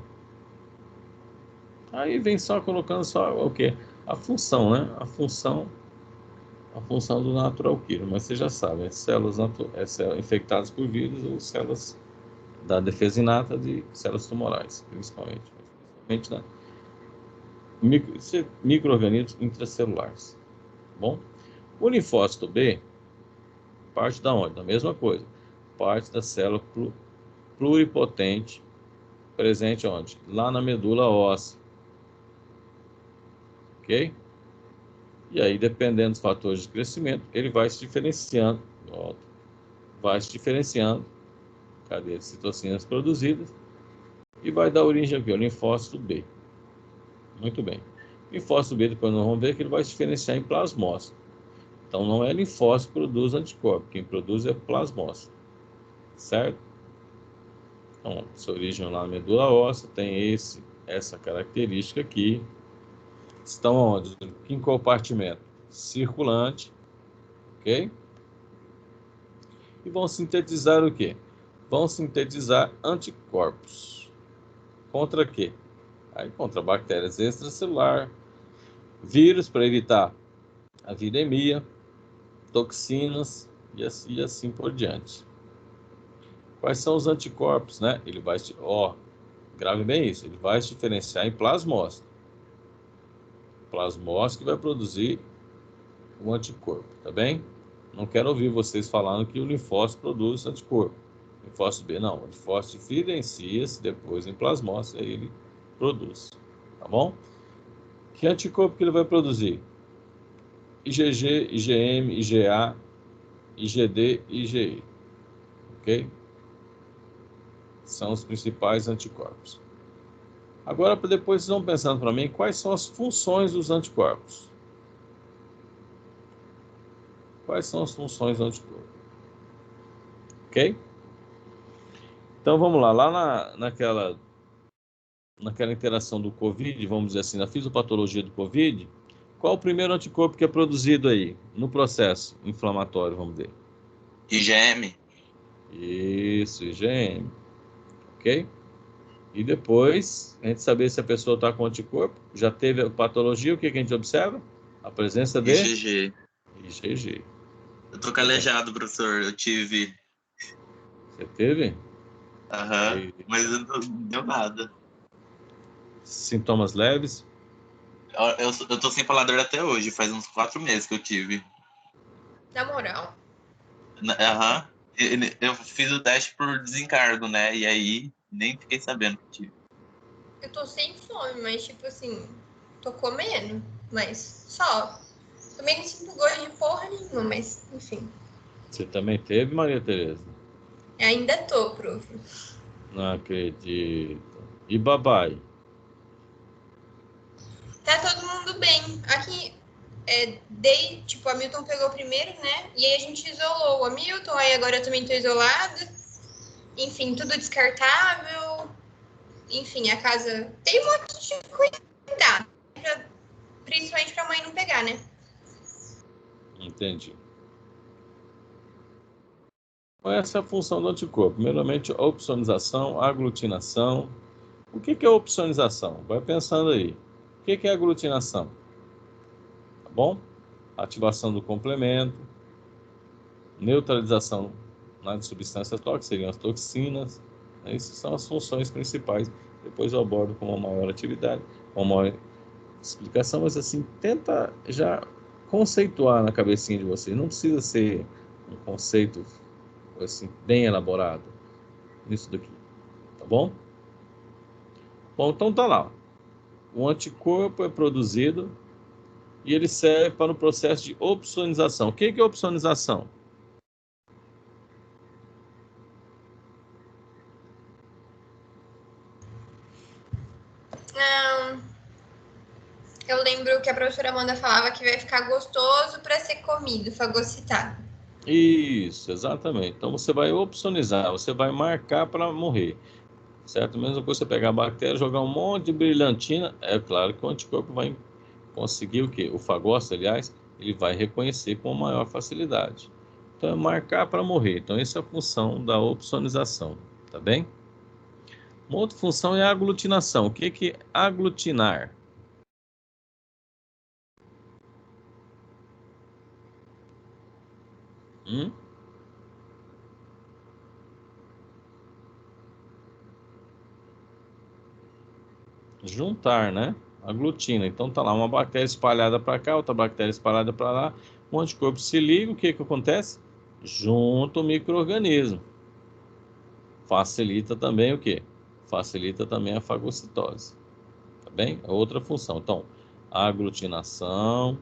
Aí vem só colocando só o quê? A função, né? A função do natural killer. Mas você já sabe, células infectadas por vírus ou células da defesa inata de células tumorais, principalmente. Principalmente micro-organismos intracelulares. Bom, o linfócito B parte da onde? Da mesma coisa. parte da célula pluripotente, presente onde? Lá na medula óssea. Ok? E aí, dependendo dos fatores de crescimento, ele vai se diferenciando. Cadê as citocinas produzidas? E vai dar origem aqui, ao linfócito B. Muito bem. Linfócito B, depois nós vamos ver que ele vai se diferenciar em plasmócito. Então, não é linfócito que produz anticorpo. Quem produz é plasmócito. Certo? Então, essa origem lá na medula óssea tem essa característica aqui. Estão onde? Em compartimento circulante. Ok? E vão sintetizar o quê? Vão sintetizar anticorpos. Contra quê? Aí, contra bactérias extracelular, vírus para evitar a viremia, toxinas e assim por diante. Quais são os anticorpos, né? Ele vai, grave bem isso, ele vai se diferenciar em plasmócito. Plasmócito que vai produzir o anticorpo, tá bem? Não quero ouvir vocês falando que o linfócito produz anticorpo. Linfócito B, não. O linfócito diferencia-se depois em plasmócito, aí ele produz, tá bom? Que anticorpo que ele vai produzir? IgG, IgM, IgA, IgD e IgE, ok? São os principais anticorpos. Agora, depois vocês vão pensando para mim, quais são as funções dos anticorpos? Quais são as funções do anticorpo? Ok? Então, vamos lá. Lá naquela interação do COVID, vamos dizer assim, na fisiopatologia do COVID, qual o primeiro anticorpo que é produzido aí, no processo inflamatório, vamos ver? IgM. Isso, IgM. Ok? E depois, a gente saber se a pessoa está com anticorpo, já teve a patologia, o que a gente observa? A presença de IgG. IgG. Eu tô calejado, professor. Eu tive. Você teve? Aham. Mas não deu nada. Sintomas leves? Eu tô sem paladar até hoje. Faz uns 4 meses que eu tive. Na moral. Aham. Eu fiz o teste por desencargo, né? E aí, nem fiquei sabendo que tive. Eu tô sem fome, mas tipo assim, tô comendo, mas só. Também não sinto gosto de porra nenhuma, mas enfim. Você também teve, Maria Tereza? Ainda tô, prof. Não acredito. E babai? Tá todo mundo bem. Aqui, tipo, a Milton pegou primeiro, né? E aí a gente isolou o Hamilton, aí agora eu também tô isolada. Enfim, tudo descartável. Enfim, a casa tem um monte de cuidado. Principalmente pra mãe não pegar, né? Entendi. Qual é essa função do anticorpo? Primeiramente, opsonização, aglutinação. O que é opsonização? Vai pensando aí. O que é aglutinação? Tá bom? Ativação do complemento, neutralização de substâncias tóxicas, seriam as toxinas. Essas são as funções principais. Depois eu abordo com uma maior atividade, com uma maior explicação, mas assim, tenta já conceituar na cabecinha de vocês. Não precisa ser um conceito assim, bem elaborado nisso daqui, tá bom? Bom, então tá lá. O anticorpo é produzido e ele serve para o processo de opsonização. O que é opsonização? Eu lembro que a professora Amanda falava que vai ficar gostoso para ser comido, fagocitado. Isso, exatamente. Então você vai opsonizar, você vai marcar para morrer. Certo? Mesmo que você pegar a bactéria, jogar um monte de brilhantina, é claro que o anticorpo vai conseguir o quê? O fagócito, aliás, ele vai reconhecer com maior facilidade. Então é marcar para morrer. Então essa é a função da opsonização, tá bem? Uma outra função é a aglutinação. O que é aglutinar? Juntar, né? Aglutina. Então tá lá uma bactéria espalhada para cá, outra bactéria espalhada para lá. Um anticorpo se liga, o que acontece? Junta o micro-organismo. facilita também o quê? Facilita também a fagocitose. Tá bem? É outra função. Então, aglutinação,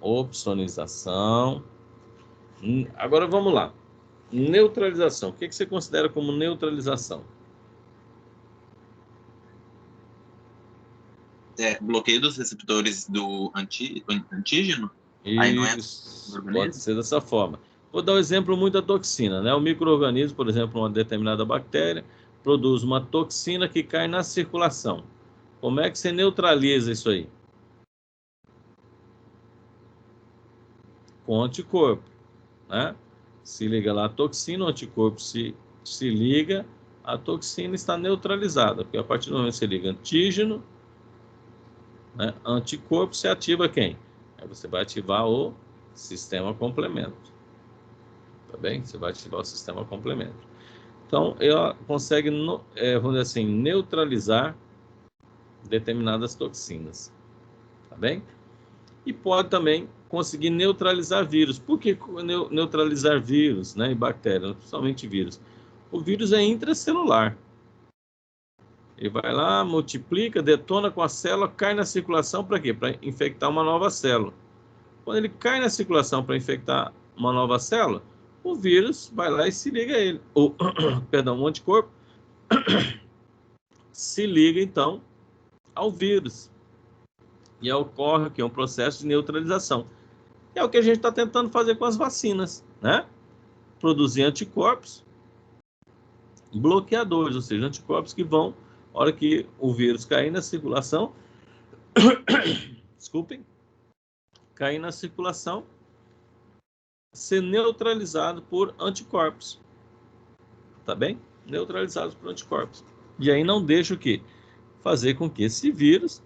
opsonização. Agora vamos lá. Neutralização. O que você considera como neutralização? Bloqueio dos receptores do antígeno? Aí não é Isso, pode ser dessa forma. Vou dar um exemplo muito da toxina, né? O micro-organismo, por exemplo, uma determinada bactéria, produz uma toxina que cai na circulação. Como é que você neutraliza isso aí? Com anticorpo, né? Se liga lá a toxina, o anticorpo se liga, a toxina está neutralizada, porque a partir do momento que você liga antígeno, né, anticorpo, você ativa quem? Aí você vai ativar o sistema complemento. Tá bem? Você vai ativar o sistema complemento. Então, ela consegue, vamos dizer assim, neutralizar determinadas toxinas. Tá bem? E pode também conseguir neutralizar vírus. Por que neutralizar vírus, né, e bactérias, principalmente vírus? O vírus é intracelular. Ele vai lá, multiplica, detona com a célula, cai na circulação para quê? Para infectar uma nova célula. Quando ele cai na circulação para infectar uma nova célula, o vírus vai lá e se liga a ele. Perdão, o anticorpo se liga, então, ao vírus. E ocorre aqui um processo de neutralização. É o que a gente está tentando fazer com as vacinas, né? Produzir anticorpos bloqueadores, ou seja, anticorpos que vão, na hora que o vírus cair na circulação, desculpem, cair na circulação, ser neutralizado por anticorpos. Tá bem? Neutralizados por anticorpos. E aí não deixa o quê? Fazer com que esse vírus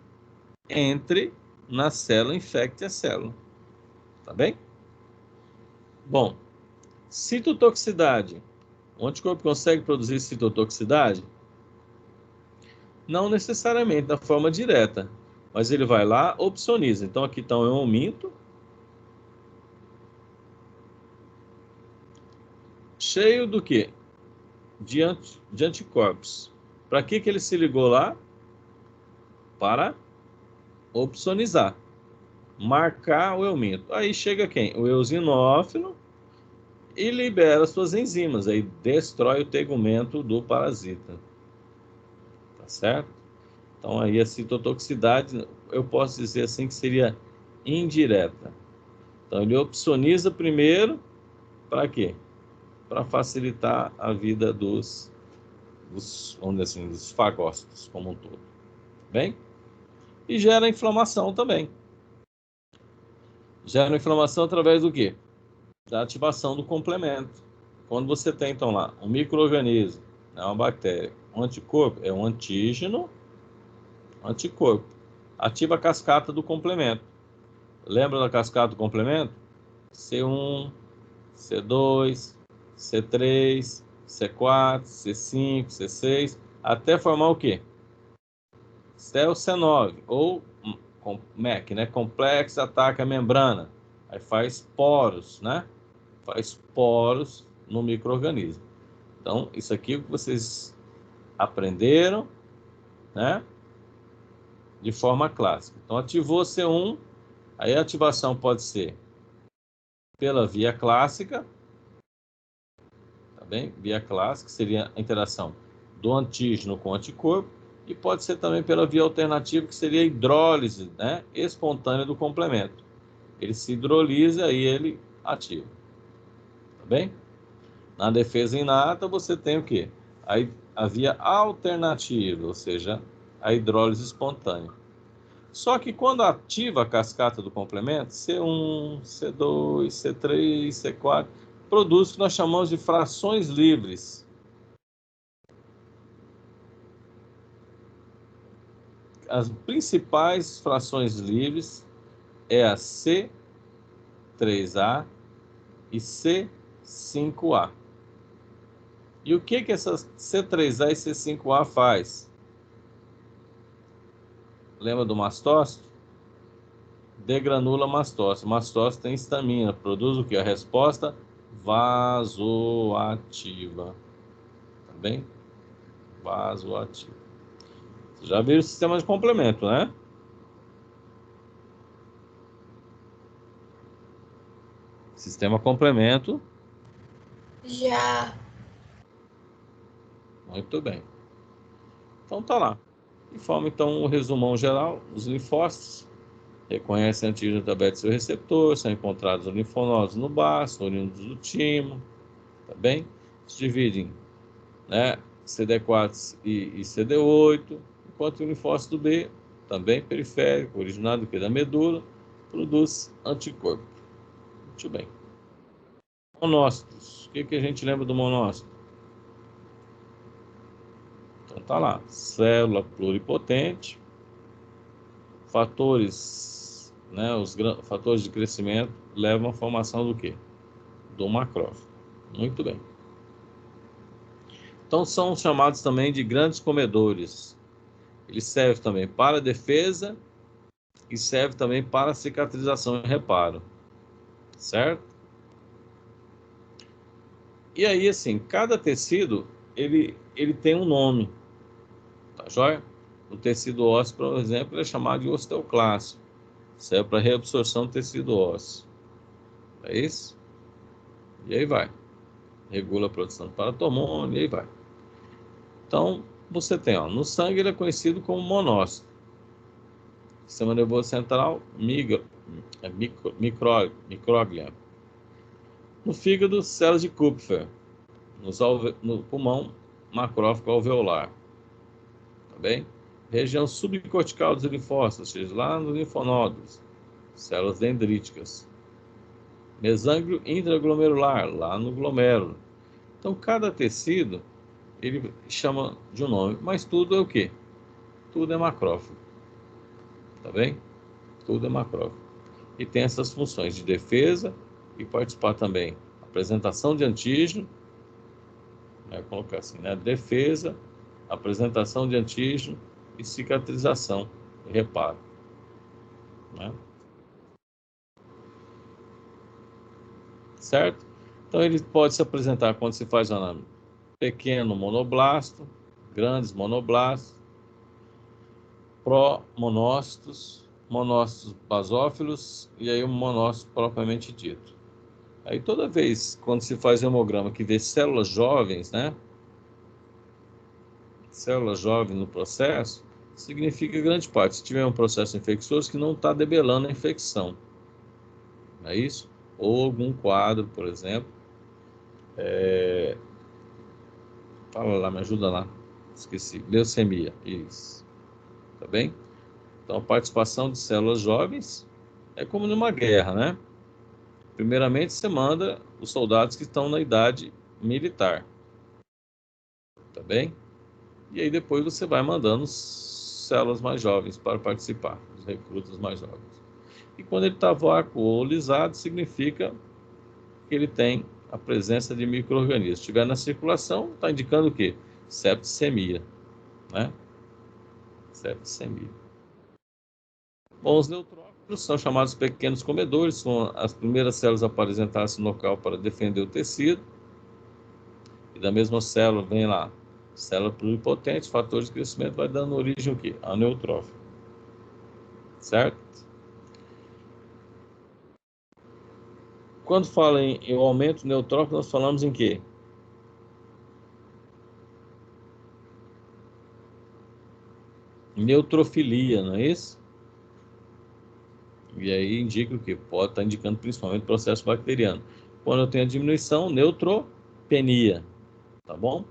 entre na célula, infecte a célula. Tá bem? Bom, citotoxicidade. O anticorpo consegue produzir citotoxicidade? Não necessariamente da forma direta, mas ele vai lá, opsoniza. Então aqui está um ominto cheio do quê? De anticorpos. Para que ele se ligou lá? Para opsonizar, marcar o eumento. Aí chega quem? O eosinófilo e libera suas enzimas, aí destrói o tegumento do parasita. Tá certo? Então aí a citotoxicidade, eu posso dizer assim que seria indireta. Então ele opsoniza primeiro, para quê? Para facilitar a vida dos, vamos dizer assim, dos fagócitos como um todo. Bem? E gera inflamação também. Gera inflamação através do quê? Da ativação do complemento. Quando você tem, então, lá, um micro-organismo, né, uma bactéria, um anticorpo, é um antígeno, anticorpo. Ativa a cascata do complemento. Lembra da cascata do complemento? C1, C2, C3, C4, C5, C6, até formar o quê? C9, ou MEC, né? Complexo ataque à membrana. Aí faz poros, né? Faz poros no micro-organismo. Então, isso aqui que vocês aprenderam, né? De forma clássica. Então, ativou C1, aí a ativação pode ser pela via clássica, tá bem? Via clássica seria a interação do antígeno com o anticorpo, e pode ser também pela via alternativa, que seria a hidrólise, né, espontânea do complemento. Ele se hidrolisa e ele ativa. Tá bem? Na defesa inata, você tem o quê? A via alternativa, ou seja, a hidrólise espontânea. Só que quando ativa a cascata do complemento, C1, C2, C3, C4, produz o que nós chamamos de frações livres. As principais frações livres é a C3A e C5A. E o que essas C3A e C5A faz? Lembra do mastócito? Degranula mastócito. Mastócito tem histamina, produz o que? A resposta vasoativa. Tá Tá bem? Vasoativo. Você já viu o sistema de complemento, né? Sistema complemento. Já. Muito bem. Então tá lá. E forma então o resumão geral. Os linfócitos reconhecem antígeno através do seu receptor, são encontrados os linfonodos no baço, oriundos do timo, tá bem? Se dividem, né, CD4 e CD8, enquanto o linfócito B, também periférico, originado do que? Da medula, produz anticorpo. Muito bem. Monócitos. O que a gente lembra do monócito? Então tá lá, célula pluripotente, fatores, né, os fatores de crescimento levam à formação do quê? Do macrófago. Muito bem. Então são chamados também de grandes comedores. Eles servem também para defesa e servem também para cicatrização e reparo. Certo? E aí, assim, cada tecido, ele tem um nome. Tá joia? O tecido ósseo, por exemplo, ele é chamado de osteoclasto. Serve para reabsorção do tecido ósseo. É isso? E aí vai. Regula a produção de paratormônio, e aí vai. Então, você tem, ó, no sangue ele é conhecido como monócito. Sistema nervoso central, micróglia. No fígado, células de Kupfer. No pulmão, macrófago alveolar. Tá bem? Região subcortical dos linfócitos, ou seja, lá nos linfonodos, células dendríticas. Mesânguio intraglomerular, lá no glomérulo. Então, cada tecido, ele chama de um nome, mas tudo é o quê? Tudo é macrófago. Tá bem? Tudo é macrófago. E tem essas funções de defesa e participar também apresentação de antígeno, né, colocar assim, né, defesa, apresentação de antígeno e cicatrização e reparo, né? Certo? Então ele pode se apresentar quando se faz o aname pequeno monoblasto, grandes monoblastos, promonócitos, monócitos basófilos e aí um monócito propriamente dito. Aí toda vez quando se faz hemograma que vê células jovens, né? Células jovens no processo, significa grande parte, se tiver um processo infeccioso que não está debelando a infecção. Não é isso? Ou algum quadro, por exemplo. Fala lá, me ajuda lá. Esqueci. Leucemia. Isso. Tá bem? Então, a participação de células jovens é como numa guerra, né? Primeiramente, você manda os soldados que estão na idade militar. Tá bem? E aí depois você vai mandando células mais jovens para participar, os recrutas mais jovens. E quando ele está vácuo ou lisado, significa que ele tem a presença de micro-organismos. Se estiver na circulação, está indicando o quê? Septicemia, né? Septicemia. Bom, os neutrófilos são chamados pequenos comedores, são as primeiras células a apresentar-se no local para defender o tecido. E da mesma célula vem lá, célula pluripotente, fatores de crescimento, vai dando origem ao quê? Ao neutrófilo. Certo? Quando fala em aumento neutrófilo, nós falamos em quê? Neutrofilia, não é isso? E aí indica o quê? Pode estar indicando principalmente processo bacteriano. Quando eu tenho a diminuição, neutropenia, tá bom?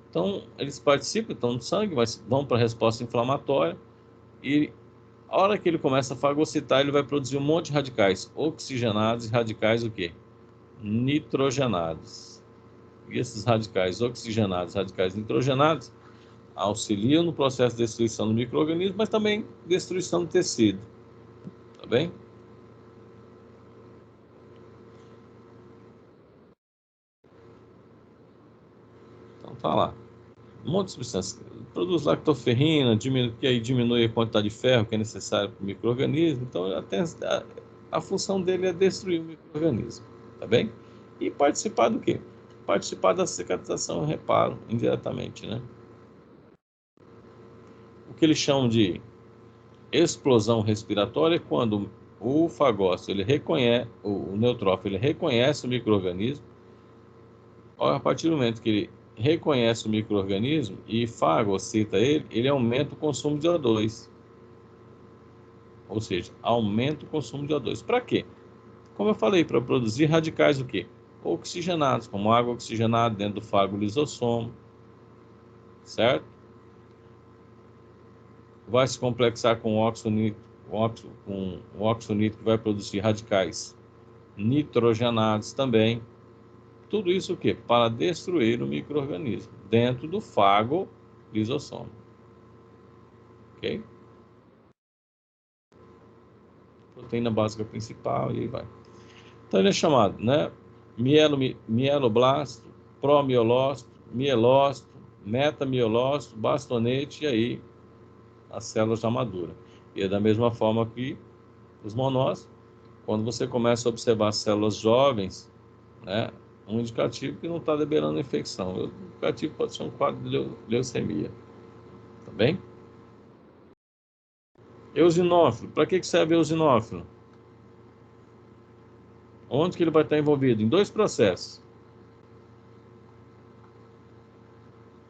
Então, eles participam, estão no sangue, mas vão para a resposta inflamatória e a hora que ele começa a fagocitar, ele vai produzir um monte de radicais oxigenados e radicais o quê? Nitrogenados. E esses radicais oxigenados, radicais nitrogenados, auxiliam no processo de destruição do micro-organismo, mas também destruição do tecido. Tá bem? Então tá lá. Um monte de substâncias. Produz lactoferrina, que aí diminui a quantidade de ferro que é necessário para o micro-organismo. Então a função dele é destruir o micro-organismo. Tá bem? E participar do quê? participar da cicatrização e reparo indiretamente, né? O que eles chamam de explosão respiratória é quando o fagócito, ele reconhece, o neutrófilo, ele reconhece o micro-organismo. A partir do momento que ele reconhece o micro-organismo e fagocita ele, ele aumenta o consumo de O2. Ou seja, aumenta o consumo de O2. Para quê? Como eu falei, para produzir radicais o quê? Oxigenados, como água oxigenada dentro do fago lisossomo, certo? Vai se complexar com óxido nítrico, que vai produzir radicais nitrogenados também. Tudo isso o quê? Para destruir o micro-organismo dentro do fago lisossomo. Ok? Proteína básica principal e aí vai. Então ele é chamado, né? Mieloblasto, promielócito, mielócito, metamielócito, bastonete e aí as células já maduras. E é da mesma forma que os monócitos, quando você começa a observar células jovens, né? Um indicativo que não está liberando infecção. O indicativo pode ser um quadro de leucemia. Tá bem? Eosinófilo. Para que serve o eosinófilo? Onde que ele vai estar envolvido? Em 2 processos.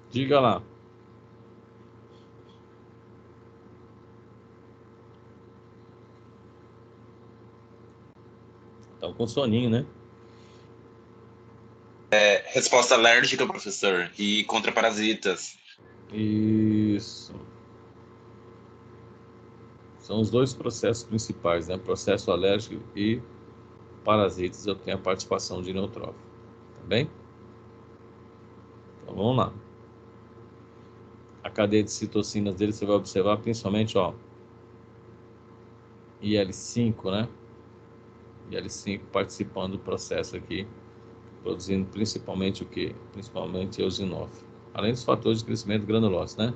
Diga lá. Estão com soninho, né? Resposta alérgica, professor, e contra parasitas. Isso. São os 2 processos principais, né? Processo alérgico e parasitas. Eu tenho a participação de neutrófilo. Tá bem? Então vamos lá. A cadeia de citocinas dele você vai observar principalmente, ó, IL-5, né? IL-5 participando do processo aqui, produzindo principalmente o quê? Principalmente eosinófilo. Além dos fatores de crescimento granulócito, né?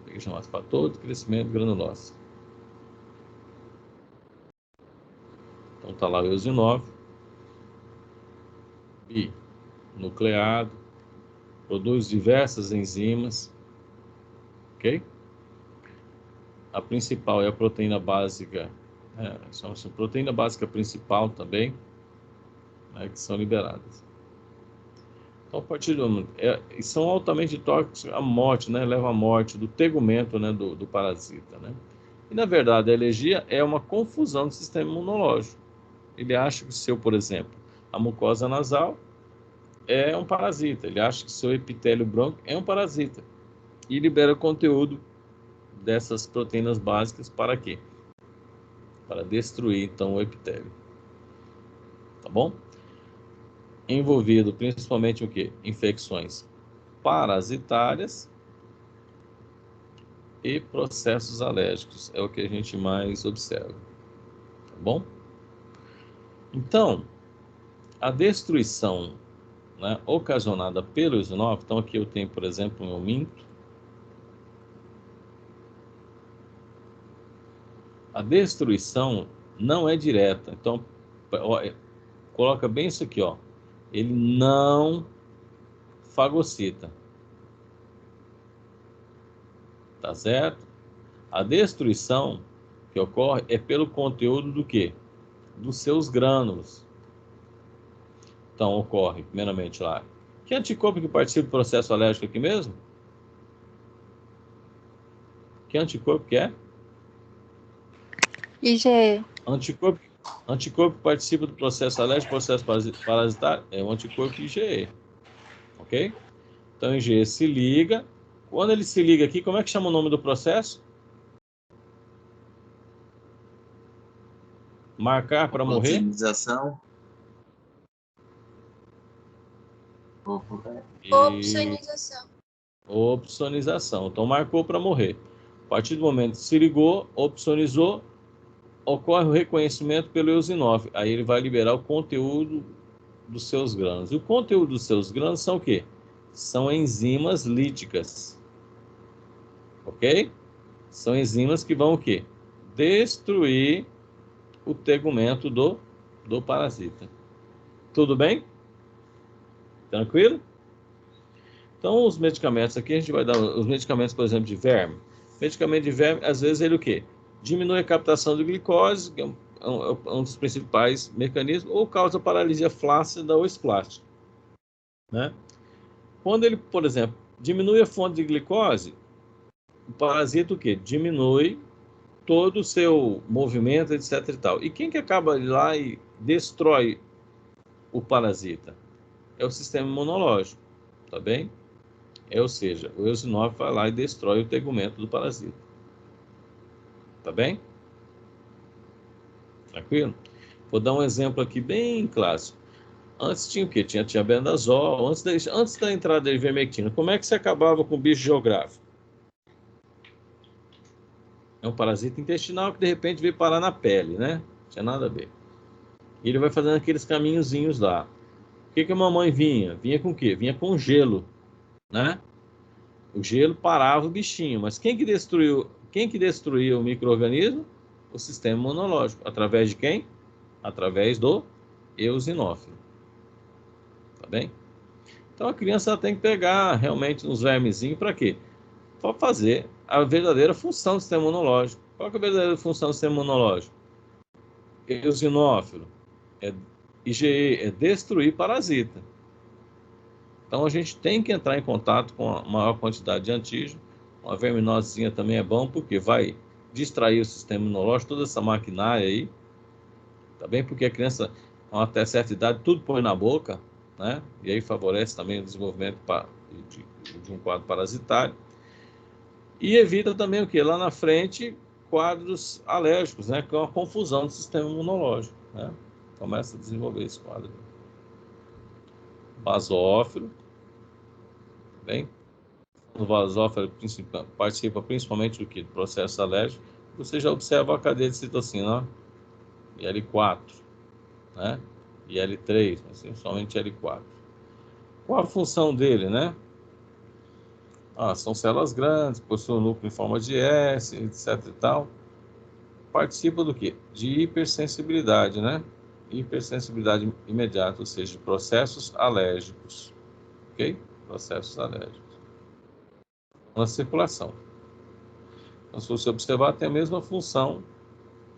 Tem que chamar de fator de crescimento granulócito. Então tá lá o eosinófilo, binucleado, produz diversas enzimas, ok? A principal é a proteína básica, são a proteína básica principal também, né, que são liberadas. Então, a partir do são altamente tóxicos à morte, né? Leva à morte do tegumento, né? Do parasita, né? E, na verdade, a alergia é uma confusão do sistema imunológico. Ele acha que o seu, por exemplo, a mucosa nasal é um parasita. Ele acha que o seu epitélio brônquio é um parasita. E libera conteúdo dessas proteínas básicas para quê? Para destruir, então, o epitélio. Tá bom? Envolvido principalmente o quê? Infecções parasitárias e processos alérgicos. É o que a gente mais observa. Tá bom? Então, a destruição, né, ocasionada pelo eosinófilo, então aqui eu tenho, por exemplo, um minto. A destruição não é direta. Então, ó, coloca bem isso aqui, ó. Ele não fagocita. Tá certo? A destruição que ocorre é pelo conteúdo do quê? Dos seus grânulos. Então, ocorre, primeiramente lá. Que anticorpo que participa do processo alérgico aqui mesmo? Que anticorpo que é? IgE. Anticorpo que participa do processo alérgico, processo parasitário, é o anticorpo IgE. Ok? Então, IgE se liga. Quando ele se liga aqui, como é que chama o nome do processo? Marcar para morrer? Opsonização. Opsonização. Opsonização. Então, marcou para morrer. A partir do momento que se ligou, opsonizou, ocorre o reconhecimento pelo eosinófilo. Aí ele vai liberar o conteúdo dos seus grãos. E o conteúdo dos seus grãos são o quê? São enzimas líticas. Ok? São enzimas que vão o quê? Destruir o tegumento do parasita. Tudo bem? Tranquilo? Então, os medicamentos aqui, a gente vai dar os medicamentos, por exemplo, de verme. Medicamento de verme, às vezes, ele o quê? Diminui a captação de glicose, que é um dos principais mecanismos, ou causa paralisia flácida ou esplástica, né? Quando ele, por exemplo, diminui a fonte de glicose, o parasita o quê? Diminui todo o seu movimento, etc e tal. E quem que acaba lá e destrói o parasita? É o sistema imunológico, tá bem? Ou seja, o eosinófilo vai lá e destrói o tegumento do parasita. Tá bem? Tranquilo? Vou dar um exemplo aqui bem clássico. Antes tinha o quê? Tinha tiabendazol, antes da entrada da ivermectina. Como é que se acabava com o bicho geográfico? É um parasita intestinal que de repente veio parar na pele, né? Não tinha nada a ver. E ele vai fazendo aqueles caminhozinhos lá. O que a mamãe vinha? Vinha com o quê? Vinha com gelo, né? O gelo parava o bichinho. Mas quem que destruía o micro-organismo? O sistema imunológico. Através de quem? Através do eosinófilo. Tá bem? Então a criança tem que pegar realmente uns vermezinhos para quê? Para fazer a verdadeira função do sistema imunológico. Qual que é a verdadeira função do sistema imunológico? Eosinófilo, IgE, é destruir parasita. Então a gente tem que entrar em contato com a maior quantidade de antígeno. Uma verminosezinha também é bom, porque vai distrair o sistema imunológico, toda essa maquinária aí. Tá bem? Porque a criança, até certa idade, tudo põe na boca, né? E aí favorece também o desenvolvimento de um quadro parasitário. E evita também o quê? Lá na frente, quadros alérgicos, né? Que é uma confusão do sistema imunológico, né? Começa a desenvolver esse quadro. Basófilo, bem? O basófilo participa principalmente do quê? Do processo alérgico. Você já observa a cadeia de citocina, ó, IL4, né? IL3, mas somente IL4. Qual a função dele, né? São células grandes, possuem um núcleo em forma de S, etc e tal. Participa do quê? De hipersensibilidade, né? Hipersensibilidade imediata, ou seja, de processos alérgicos. Ok? Processos alérgicos. Na circulação. Então, se você observar, tem a mesma função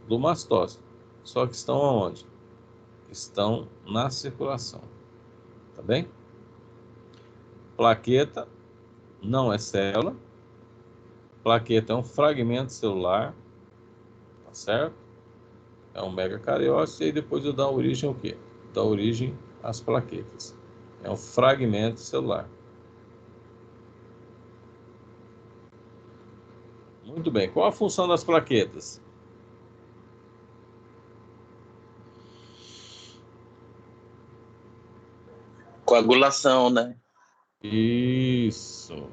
do mastócito. Só que estão aonde? Estão na circulação. Tá bem? Plaqueta não é célula. Plaqueta é um fragmento celular. Tá certo? É um megacariócito. E aí depois eu dou origem ao quê? Dá origem às plaquetas. É um fragmento celular. Muito bem. Qual a função das plaquetas? Coagulação, né? Isso.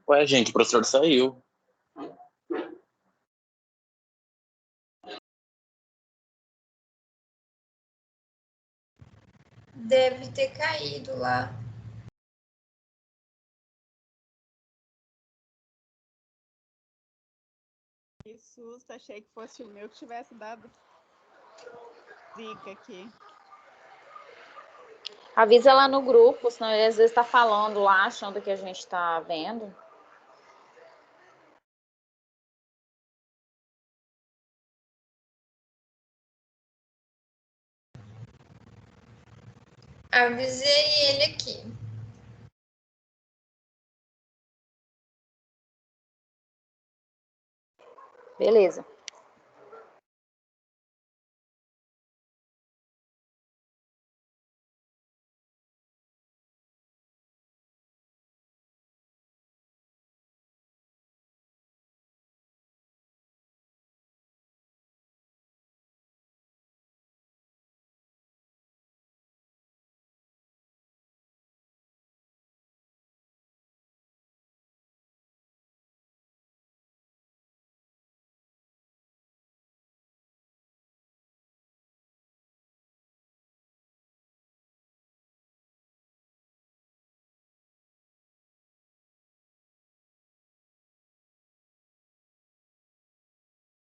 Ué, gente, o professor saiu. Deve ter caído lá. Que susto, achei que fosse o meu que tivesse dado zica aqui. Avisa lá no grupo, senão ele às vezes está falando lá, achando que a gente está vendo. Avisei ele aqui. Beleza.